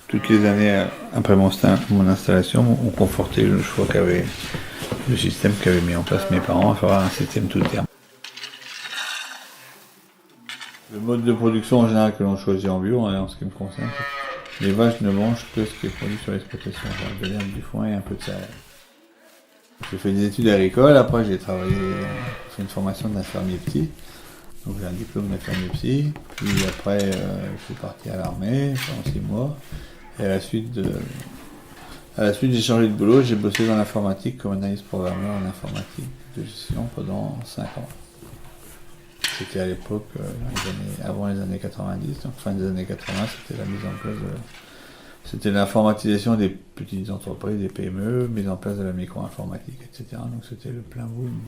Toutes les années après mon installation ont conforté le choix le système qu'avaient mis en place mes parents, à savoir un système tout terme. Le mode de production en général que l'on choisit en bio, en ce qui me concerne, les vaches ne mangent que ce qui est produit sur l'exploitation, de l'herbe, du foin et un peu de céréales. J'ai fait des études agricoles, après j'ai fait une formation d'infirmier psy, donc j'ai un diplôme d'infirmier psy, puis après je suis parti à l'armée pendant 6 mois, et à la suite j'ai changé de boulot, j'ai bossé dans l'informatique comme analyste programmeur en informatique de gestion pendant 5 ans. C'était à l'époque, avant les années 90, donc fin des années 80, c'était la mise en place c'était l'informatisation des petites entreprises, des PME, mise en place de la micro-informatique, etc. Donc c'était le plein boom.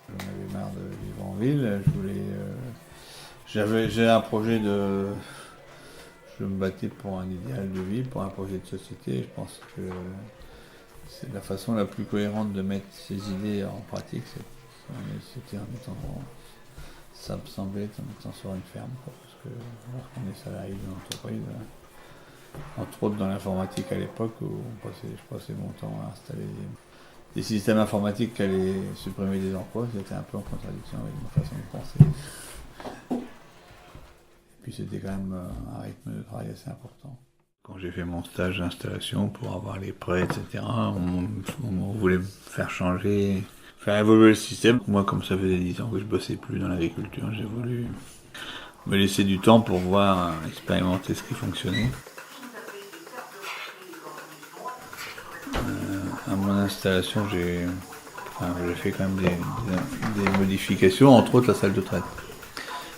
J'en avais marre de vivre en ville, j'ai un projet je me battais pour un idéal de vie, pour un projet de société, je pense que c'est la façon la plus cohérente de mettre ces idées en pratique, c'était en étant ça me semblait être en étant sur une ferme, quoi, parce que lorsqu'on est salarié d'une entreprise, entre autres dans l'informatique à l'époque où je passais mon temps à installer des systèmes informatiques qui allaient supprimer des emplois, c'était un peu en contradiction avec ma façon de penser. Et puis c'était quand même un rythme de travail assez important. Quand j'ai fait mon stage d'installation pour avoir les prêts, etc., on voulait me faire changer, faire évoluer le système. Moi, comme ça faisait 10 ans que je bossais plus dans l'agriculture, j'ai voulu me laisser du temps pour voir, expérimenter ce qui fonctionnait. À mon installation, j'ai fait quand même des modifications, entre autres la salle de traite.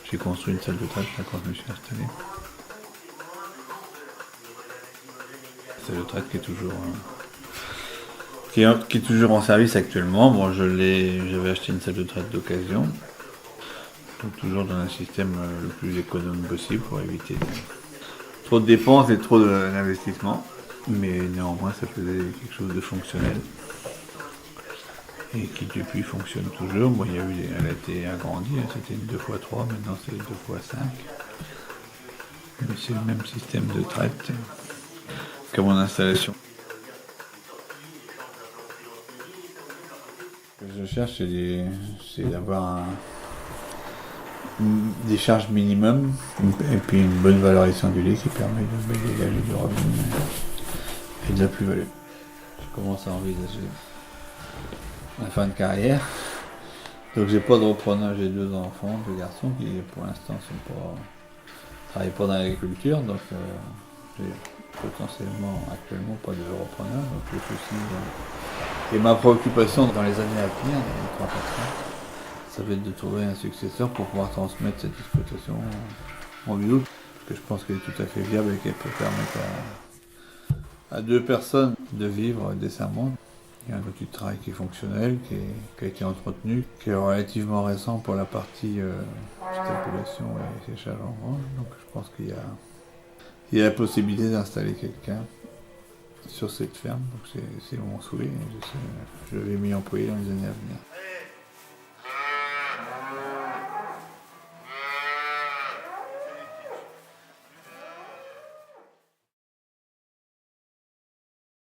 J'ai construit une salle de traite là, quand je me suis installé. La salle de traite qui est toujours en service actuellement. Bon, j'avais acheté une salle de traite d'occasion, donc toujours dans un système le plus économe possible pour éviter trop de dépenses et trop d'investissement. Mais néanmoins, ça faisait quelque chose de fonctionnel. Et qui depuis fonctionne toujours. Bon, elle a été agrandie, c'était une 2x3, maintenant c'est 2x5. Mais c'est le même système de traite qu'à mon installation. Ce que je cherche, c'est d'avoir des charges minimum et puis une bonne valorisation du lait qui permet de dégager du revenu et de la plus-value. Je commence à envisager la fin de carrière. Donc j'ai pas de repreneur, j'ai 2 enfants, 2 garçons qui pour l'instant travaillent pas dans l'agriculture, donc j'ai potentiellement actuellement pas de repreneur. Donc le souci et ma préoccupation dans les années à venir, dans les 3-4 ans, ça va être de trouver un successeur pour pouvoir transmettre cette exploitation en bio, parce que je pense qu'elle est tout à fait viable et qu'elle peut permettre à 2 personnes de vivre décemment. Il y a un outil de travail qui est fonctionnel, qui a été entretenu, qui est relativement récent pour la partie stipulation et séchage en grange. Donc je pense qu'il y a la possibilité d'installer quelqu'un sur cette ferme. Donc c'est mon souhait. Je vais m'y employer dans les années à venir.